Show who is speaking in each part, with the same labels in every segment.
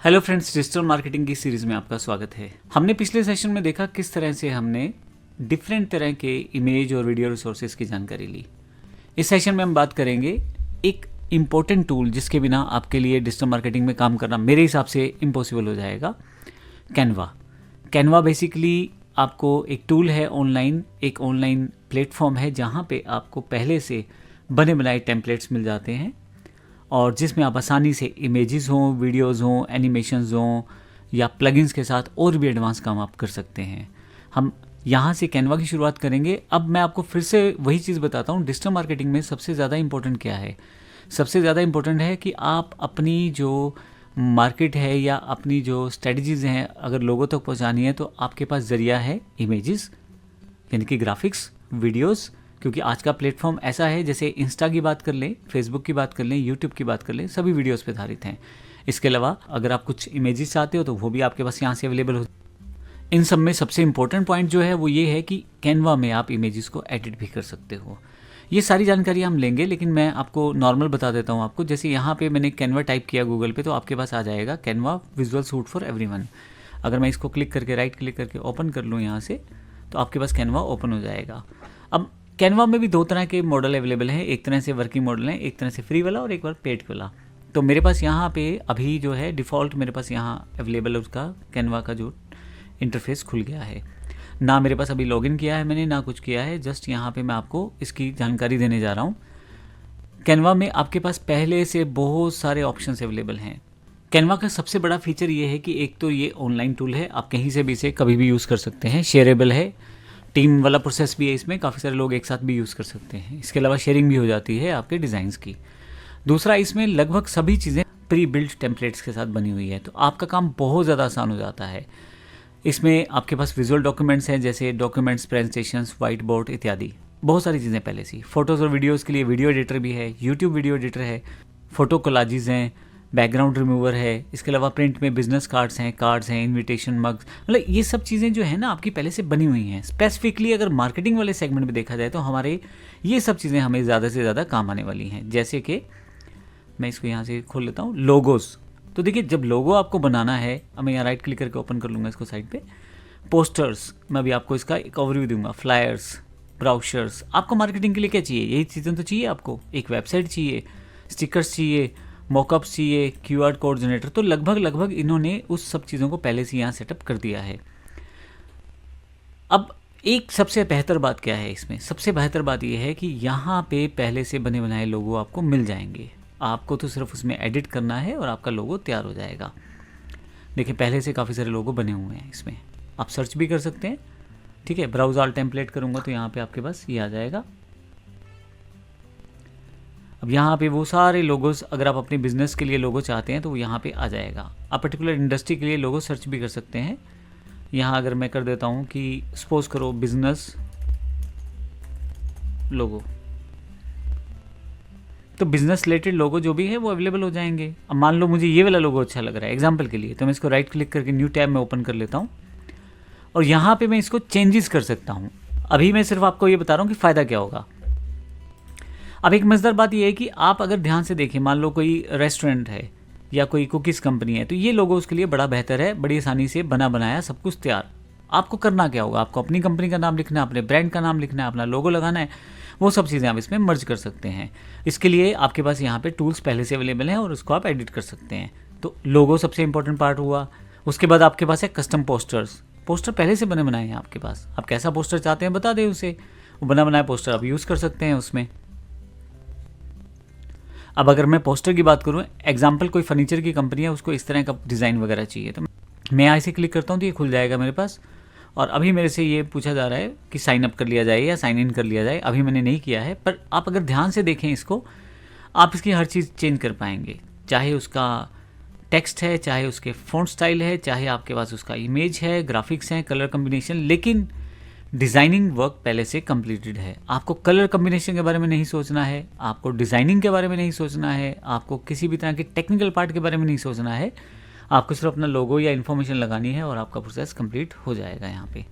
Speaker 1: Hello friends, digital marketing की series में आपका स्वागत है। हमने पिछले सेशन में देखा किस तरह से हमने डिफरेंट तरह के इमेज और वीडियो रिसोर्सेज की जानकारी ली। इस सेशन में हम बात करेंगे एक इम्पोर्टेंट टूल जिसके बिना आपके लिए डिजिटल मार्केटिंग में काम करना मेरे हिसाब से इम्पॉसिबल हो जाएगा, कैनवा। कैनवा बेसिकली आपको एक टूल है ऑनलाइन, एक ऑनलाइन प्लेटफॉर्म है जहाँ पे आपको पहले से बने बनाए टेम्पलेट्स मिल जाते हैं और जिसमें आप आसानी से इमेजेस हों, वीडियोस हों, एनिमेशंस हों या प्लगइन्स के साथ और भी एडवांस काम आप कर सकते हैं। हम यहाँ से कैनवा की शुरुआत करेंगे। अब मैं आपको फिर से वही चीज़ बताता हूँ, डिजिटल मार्केटिंग में सबसे ज़्यादा इंपॉर्टेंट क्या है। सबसे ज़्यादा इंपॉर्टेंट है कि आप अपनी जो मार्केट है या अपनी जो स्ट्रेटजीज़ हैं अगर लोगों तक पहुँचानी है तो आपके पास ज़रिया है इमेजेस, यानी कि ग्राफिक्स, वीडियोस। क्योंकि आज का प्लेटफॉर्म ऐसा है, जैसे इंस्टा की बात कर लें, फेसबुक की बात कर लें, यूट्यूब की बात कर लें, सभी वीडियोस पे आधारित हैं। इसके अलावा अगर आप कुछ इमेजेस चाहते हो तो वो भी आपके पास यहाँ से अवेलेबल हो। इन सब में सबसे इंपॉर्टेंट पॉइंट जो है वो ये है कि कैनवा में आप इमेजेस को एडिट भी कर सकते हो। ये सारी जानकारी हम लेंगे, लेकिन मैं आपको नॉर्मल बता देता हूँ आपको। जैसे यहाँ पे मैंने कैनवा टाइप किया गूगल पे तो आपके पास आ जाएगा Canva visual suit for everyone. अगर मैं इसको क्लिक करके राइट क्लिक करके ओपन कर लूँ यहाँ से तो आपके पास कैनवा ओपन हो जाएगा। अब कैनवा में भी दो तरह के मॉडल अवेलेबल हैं, एक तरह से वर्किंग मॉडल है, एक तरह से फ्री वाला और एक बार पेड वाला। तो मेरे पास यहाँ पे अभी जो है डिफ़ॉल्ट मेरे पास यहाँ अवेलेबल है उसका कैनवा का जो इंटरफेस खुल गया है। ना मेरे पास अभी लॉगिन किया है मैंने, ना कुछ किया है, जस्ट यहाँ पे मैं आपको इसकी जानकारी देने जा रहा हूँ। कैनवा में आपके पास पहले से बहुत सारे ऑप्शंस अवेलेबल हैं। कैनवा का सबसे बड़ा फीचर ये है कि एक तो ये ऑनलाइन टूल है, आप कहीं से भी इसे कभी भी यूज़ कर सकते हैं, शेयरेबल है, टीम वाला प्रोसेस भी है इसमें, काफ़ी सारे लोग एक साथ भी यूज़ कर सकते हैं। इसके अलावा शेयरिंग भी हो जाती है आपके डिज़ाइंस की। दूसरा, इसमें लगभग सभी चीज़ें प्री बिल्ट टेम्पलेट्स के साथ बनी हुई है, तो आपका काम बहुत ज़्यादा आसान हो जाता है। इसमें आपके पास विजुअल डॉक्यूमेंट्स हैं, जैसे डॉक्यूमेंट्स, प्रेजेंटेशंस, वाइट बोर्ड इत्यादि, बहुत सारी चीज़ें पहले से। फोटोज़ और वीडियोज़ के लिए वीडियो एडिटर भी है, यूट्यूब वीडियो एडिटर है, फ़ोटो कोलाजेज हैं, बैकग्राउंड रिमूवर है। इसके अलावा प्रिंट में बिजनेस कार्ड्स हैं, इनविटेशन मग्स, मतलब ये सब चीज़ें जो है ना आपकी पहले से बनी हुई हैं। स्पेसिफिकली अगर मार्केटिंग वाले सेगमेंट में देखा जाए तो हमारे ये सब चीज़ें हमें ज़्यादा से ज़्यादा काम आने वाली हैं। जैसे कि मैं इसको यहाँ से खोल लेता हूँ, लोगोज़। तो देखिए, जब लोगो आपको बनाना है, अब मैं यहाँ राइट क्लिक करके ओपन कर लूँगा इसको साइड पे। पोस्टर्स, मैं भी आपको इसका एक ओवरव्यू दूंगा। फ्लायर्स, ब्राउशर्स, आपको मार्केटिंग के लिए क्या चाहिए, यही चीज़ें तो चाहिए आपको। एक वेबसाइट चाहिए, स्टिकर्स चाहिए, मॉकअप्स चाहिए, क्यूआर कोड जनरेटर। तो लगभग इन्होंने उस सब चीज़ों को पहले से यहाँ सेटअप कर दिया है। अब एक सबसे बेहतर बात क्या है इसमें, सबसे बेहतर बात यह है कि यहाँ पे पहले से बने बनाए लोगो आपको मिल जाएंगे। आपको तो सिर्फ उसमें एडिट करना है और आपका लोगो तैयार हो जाएगा। देखिए, पहले से काफ़ी सारे लोगो बने हुए हैं इसमें, आप सर्च भी कर सकते हैं। ठीक है, ब्राउज ऑल टेम्पलेट करूँगा तो यहाँ पे आपके पास ये आ जाएगा। अब यहाँ पे वो सारे लोगोस, अगर आप अपने बिजनेस के लिए लोगो चाहते हैं तो वो यहाँ पे आ जाएगा। आप पर्टिकुलर इंडस्ट्री के लिए लोगो सर्च भी कर सकते हैं। यहाँ अगर मैं कर देता हूँ कि सपोज करो बिजनेस लोगो, तो बिजनेस रिलेटेड लोगो जो भी है वो अवेलेबल हो जाएंगे। अब मान लो मुझे ये वाला लोगो अच्छा लग रहा है एग्जाम्पल के लिए, तो मैं इसको राइट क्लिक करके न्यू टैब में ओपन कर लेता हूँ और यहाँ पे मैं इसको चेंजेस कर सकता हूँ। अभी मैं सिर्फ आपको ये बता रहा हूँ कि फ़ायदा क्या होगा। अब एक मज़ेदार बात यह है कि आप अगर ध्यान से देखें, मान लो कोई रेस्टोरेंट है या कोई कुकीज़ कंपनी है, तो ये लोगो उसके लिए बड़ा बेहतर है, बड़ी आसानी से बना बनाया सब कुछ तैयार। आपको करना क्या होगा, आपको अपनी कंपनी का नाम लिखना है, अपने ब्रांड का नाम लिखना है, अपना लोगो लगाना है, वो सब चीज़ें आप इसमें मर्ज कर सकते हैं। इसके लिए आपके पास यहाँ पे टूल्स पहले से अवेलेबल हैं और उसको आप एडिट कर सकते हैं। तो लोगो सबसे इंपॉर्टेंट पार्ट हुआ। उसके बाद आपके पास है कस्टम पोस्टर्स। पोस्टर पहले से बने बनाए हैं आपके पास, आप कैसा पोस्टर चाहते हैं बता दें उसे, वो बना बनाया पोस्टर आप यूज़ कर सकते हैं उसमें। अब अगर मैं पोस्टर की बात करूँ, एग्जाम्पल कोई फर्नीचर की कंपनी है, उसको इस तरह का डिज़ाइन वगैरह चाहिए, तो मैं यहाँ से क्लिक करता हूँ तो ये खुल जाएगा मेरे पास। और अभी मेरे से ये पूछा जा रहा है कि साइन अप कर लिया जाए या साइन इन कर लिया जाए। अभी मैंने नहीं किया है, पर आप अगर ध्यान से देखें इसको, आप इसकी हर चीज़ चेंज कर पाएंगे, चाहे उसका टेक्स्ट है, चाहे उसके फ़ॉन्ट स्टाइल है, चाहे आपके पास उसका इमेज है, ग्राफिक्स हैं, कलर कम्बिनेशन। लेकिन डिज़ाइनिंग वर्क पहले से कंप्लीटेड है। आपको कलर कम्बिनेशन के बारे में नहीं सोचना है, आपको डिज़ाइनिंग के बारे में नहीं सोचना है, आपको किसी भी तरह के टेक्निकल पार्ट के बारे में नहीं सोचना है। आपको सिर्फ अपना लोगो या इन्फॉर्मेशन लगानी है और आपका प्रोसेस कंप्लीट हो जाएगा यहाँ पे।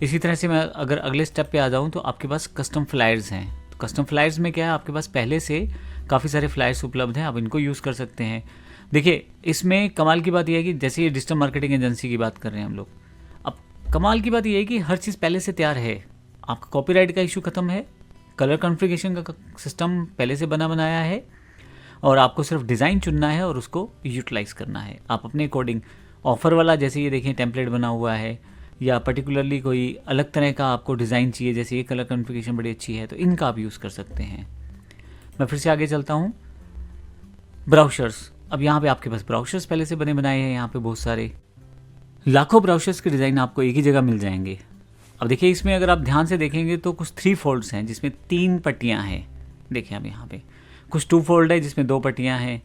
Speaker 1: इसी तरह से मैं अगर अगले स्टेप पे आ जाऊँ तो आपके पास कस्टम फ्लायर्स हैं। तो कस्टम फ्लायर्स में क्या है, आपके पास पहले से काफ़ी सारे फ्लायर्स उपलब्ध हैं, आप इनको यूज़ कर सकते हैं। देखिए, इसमें कमाल की बात यह है कि जैसे ये डिजिटल मार्केटिंग एजेंसी की बात कर रहे हैं हम लोग, अब कमाल की बात यह है कि हर चीज़ पहले से तैयार है। आपका कॉपीराइट का इशू खत्म है, कलर कॉन्फ़िगरेशन का सिस्टम पहले से बना बनाया है, और आपको सिर्फ डिज़ाइन चुनना है और उसको यूटिलाइज़ करना है आप अपने अकॉर्डिंग। ऑफ़र वाला जैसे ये देखें टेम्पलेट बना हुआ है, या पर्टिकुलरली कोई अलग तरह का आपको डिज़ाइन चाहिए, जैसे ये कलर कॉन्फ़िगरेशन बड़ी अच्छी है, तो इनका आप यूज़ कर सकते हैं। मैं फिर से आगे चलता हूँ। ब्राउज़र्स, अब यहाँ पे आपके पास ब्राउज़र्स पहले से बने बनाए हैं, यहाँ पे बहुत सारे लाखों ब्राउज़र्स के डिज़ाइन आपको एक ही जगह मिल जाएंगे। अब देखिए, इसमें अगर आप ध्यान से देखेंगे तो कुछ 3 फोल्ड्स हैं जिसमें 3 पट्टियाँ हैं। देखिए अब यहाँ पे कुछ 2 फोल्ड है जिसमें 2 पट्टियाँ हैं,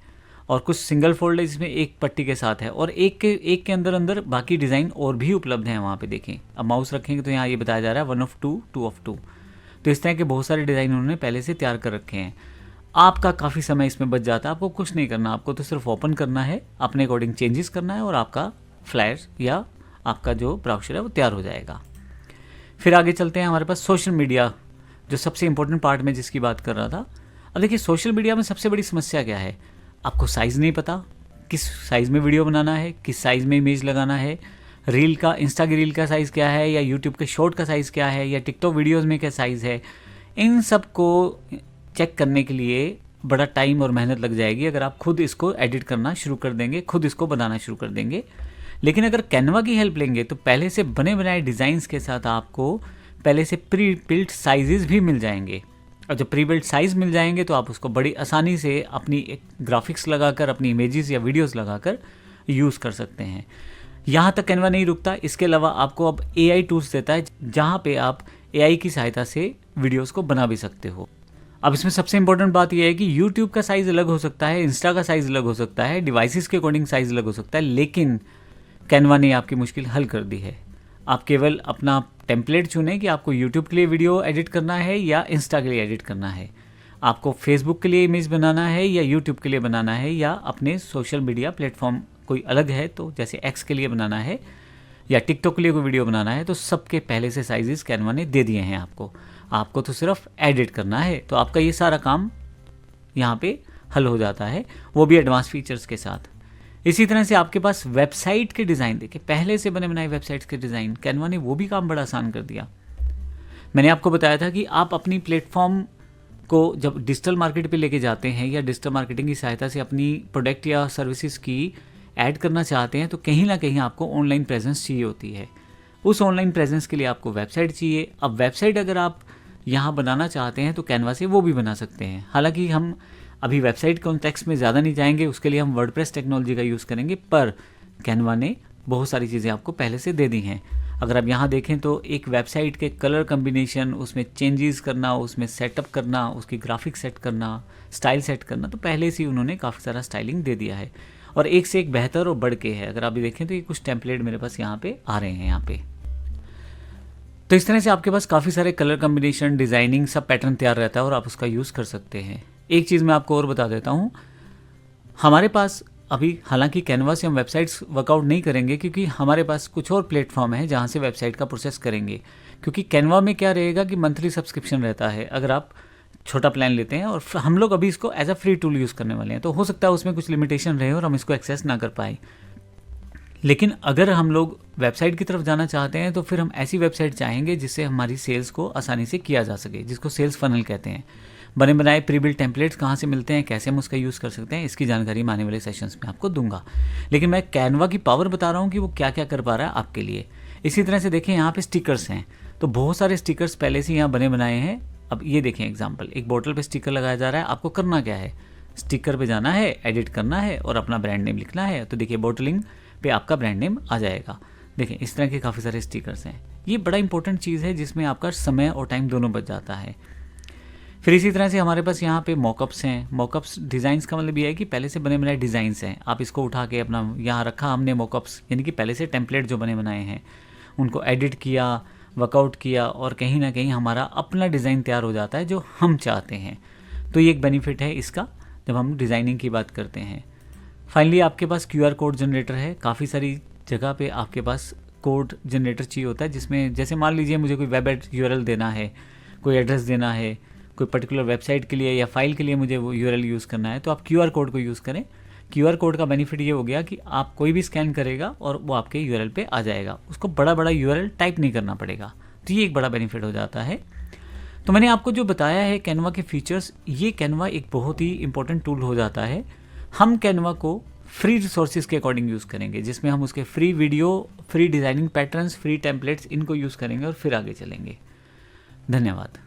Speaker 1: और कुछ सिंगल फोल्ड है जिसमें एक पट्टी के साथ है, और एक के अंदर अंदर बाकी डिज़ाइन और भी उपलब्ध हैं वहाँ पे। देखें, अब माउस रखेंगे तो यहाँ ये बताया जा रहा है 1 of 2, 2 of 2। तो इस तरह के बहुत सारे डिज़ाइन उन्होंने पहले से तैयार कर रखे हैं। आपका काफ़ी समय इसमें बच जाता है, आपको कुछ नहीं करना, आपको तो सिर्फ ओपन करना है, अपने अकॉर्डिंग चेंजेस करना है, और आपका फ्लायर या आपका जो ब्राउज़र है वो तैयार हो जाएगा। फिर आगे चलते हैं, हमारे पास सोशल मीडिया, जो सबसे इंपॉर्टेंट पार्ट में जिसकी बात कर रहा था। अब देखिए, सोशल मीडिया में सबसे बड़ी समस्या क्या है, आपको साइज़ नहीं पता, किस साइज़ में वीडियो बनाना है, किस साइज़ में इमेज लगाना है, रील का, इंस्टा की रील का साइज़ क्या है, या यूट्यूब के शॉर्ट का साइज़ क्या है, या टिकटॉक वीडियोज़ में क्या साइज़ है। इन सब को चेक करने के लिए बड़ा टाइम और मेहनत लग जाएगी अगर आप खुद इसको एडिट करना शुरू कर देंगे, खुद इसको बनाना शुरू कर देंगे। लेकिन अगर कैनवा की हेल्प लेंगे तो पहले से बने बनाए डिज़ाइंस के साथ आपको पहले से प्री बिल्ट साइजेस भी मिल जाएंगे, और जब प्री बिल्ट साइज़ मिल जाएंगे तो आप उसको बड़ी आसानी से अपनी एक ग्राफिक्स लगाकर, अपनी इमेजेस या वीडियोस लगाकर यूज़ कर सकते हैं। यहाँ तक कैनवा नहीं रुकता, इसके अलावा आपको अब AI टूल्स देता है जहाँ पे आप AI की सहायता से वीडियोस को बना भी सकते हो। अब इसमें सबसे इंपॉर्टेंट बात यह है कि YouTube का साइज़ अलग हो सकता है, इंस्टा का साइज़ अलग हो सकता है, डिवाइसेस के अकॉर्डिंग साइज़ अलग हो सकता है, लेकिन कैनवा ने आपकी मुश्किल हल कर दी है। आप केवल अपना टेम्पलेट चुनें कि आपको यूट्यूब के लिए वीडियो एडिट करना है या इंस्टा के लिए एडिट करना है, आपको फेसबुक के लिए इमेज बनाना है या यूट्यूब के लिए बनाना है, या अपने सोशल मीडिया प्लेटफॉर्म कोई अलग है तो जैसे एक्स के लिए बनाना है, या टिकटॉक के लिए कोई वीडियो बनाना है, तो सबके पहले से साइजेस कैनवा ने दे दिए हैं आपको तो सिर्फ एडिट करना है। तो आपका ये सारा काम यहाँ पे हल हो जाता है, वो भी एडवांस फीचर्स के साथ। इसी तरह से आपके पास वेबसाइट के डिज़ाइन, देखिए पहले से बने बनाए वेबसाइट्स के डिज़ाइन कैनवा ने वो भी काम बड़ा आसान कर दिया। मैंने आपको बताया था कि आप अपनी प्लेटफॉर्म को जब डिजिटल मार्केट पे लेके जाते हैं या डिजिटल मार्केटिंग की सहायता से अपनी प्रोडक्ट या सर्विसेज की ऐड करना चाहते हैं, तो कहीं ना कहीं आपको ऑनलाइन प्रेजेंस चाहिए होती है। उस ऑनलाइन प्रेजेंस के लिए आपको वेबसाइट चाहिए। अब वेबसाइट अगर आप यहाँ बनाना चाहते हैं तो कैनवा से वो भी बना सकते हैं। हालांकि हम अभी वेबसाइट कॉन्टेक्स्ट में ज़्यादा नहीं जाएंगे, उसके लिए हम वर्डप्रेस टेक्नोलॉजी का यूज़ करेंगे, पर कैनवा ने बहुत सारी चीज़ें आपको पहले से दे दी हैं। अगर आप यहाँ देखें तो एक वेबसाइट के कलर कम्बिनेशन, उसमें चेंजेस करना, उसमें सेटअप करना, उसकी ग्राफिक सेट करना, स्टाइल सेट करना, तो पहले से ही उन्होंने काफ़ी सारा स्टाइलिंग दे दिया है, और एक से एक बेहतर और बढ़ के है। अगर आप भी देखें तो ये कुछ टेम्पलेट मेरे पास यहाँ पे आ रहे हैं यहाँ पे। तो इस तरह से आपके पास काफ़ी सारे कलर कम्बिनेशन, डिज़ाइनिंग, सब पैटर्न तैयार रहता है और आप उसका यूज़ कर सकते हैं। एक चीज़ मैं आपको और बता देता हूँ, हमारे पास अभी हालांकि कैनवा से हम वेबसाइट्स वर्कआउट नहीं करेंगे, क्योंकि हमारे पास कुछ और प्लेटफॉर्म है जहाँ से वेबसाइट का प्रोसेस करेंगे। क्योंकि कैनवा में क्या रहेगा कि मंथली सब्सक्रिप्शन रहता है अगर आप छोटा प्लान लेते हैं, और हम लोग अभी इसको as a free tool use करने वाले हैं, तो हो सकता है उसमें कुछ लिमिटेशन रहे और हम इसको एक्सेस ना कर पाए। लेकिन अगर हम लोग वेबसाइट की तरफ जाना चाहते हैं तो फिर हम ऐसी वेबसाइट चाहेंगे जिससे हमारी सेल्स को आसानी से किया जा सके, जिसको सेल्स फनल कहते हैं। बने बनाए प्री बिल्ट टेम्पलेट्स कहाँ से मिलते हैं, कैसे हम उसका यूज़ कर सकते हैं, इसकी जानकारी मैं आने वाले सेशंस में आपको दूंगा। लेकिन मैं कैनवा की पावर बता रहा हूँ कि वो क्या क्या कर पा रहा है आपके लिए। इसी तरह से देखें, यहाँ पे स्टिकर्स हैं, तो बहुत सारे स्टिकर्स पहले से यहाँ बने बनाए हैं। अब ये देखें एग्जाम्पल, एक बोतल पे स्टिकर लगाया जा रहा है। आपको करना क्या है, स्टिकर पे जाना है, एडिट करना है और अपना ब्रांड नेम लिखना है। तो देखिए बोटलिंग पे आपका ब्रांड नेम आ जाएगा। देखें इस तरह के काफ़ी सारे स्टिकर्स हैं। ये बड़ा इंपॉर्टेंट चीज़ है जिसमें आपका समय और टाइम दोनों बच जाता है। फिर इसी तरह से हमारे पास यहाँ पे मॉकअप्स हैं। मॉकअप्स डिज़ाइंस का मतलब ये है कि पहले से बने बनाए डिज़ाइंस हैं, आप इसको उठा के अपना यहाँ रखा हमने मॉकअप्स, यानी कि पहले से टेम्पलेट जो बने बनाए हैं उनको एडिट किया, वर्कआउट किया, और कहीं ना कहीं हमारा अपना डिज़ाइन तैयार हो जाता है जो हम चाहते हैं। तो ये एक बेनिफिट है इसका जब हम डिज़ाइनिंग की बात करते हैं। फाइनली आपके पास QR कोड जनरेटर है। काफ़ी सारी जगह पे आपके पास कोड जनरेटर चाहिए होता है, जिसमें जैसे मान लीजिए मुझे कोई वेब URL देना है, कोई एड्रेस देना है, कोई पर्टिकुलर वेबसाइट के लिए या फाइल के लिए मुझे वो URL यूज़ करना है, तो आप QR कोड को यूज़ करें। QR कोड का बेनिफिट ये हो गया कि आप कोई भी स्कैन करेगा और वो आपके URL पे आ जाएगा, उसको बड़ा बड़ा URL टाइप नहीं करना पड़ेगा। तो ये एक बड़ा बेनिफिट हो जाता है। तो मैंने आपको जो बताया है कैनवा के फीचर्स, ये कैनवा एक बहुत ही इंपॉर्टेंट टूल हो जाता है। हम कैनवा को फ्री रिसोर्सेज के अकॉर्डिंग यूज़ करेंगे, जिसमें हम उसके free video, free designing patterns, free templates, इनको यूज़ करेंगे और फिर आगे चलेंगे। धन्यवाद।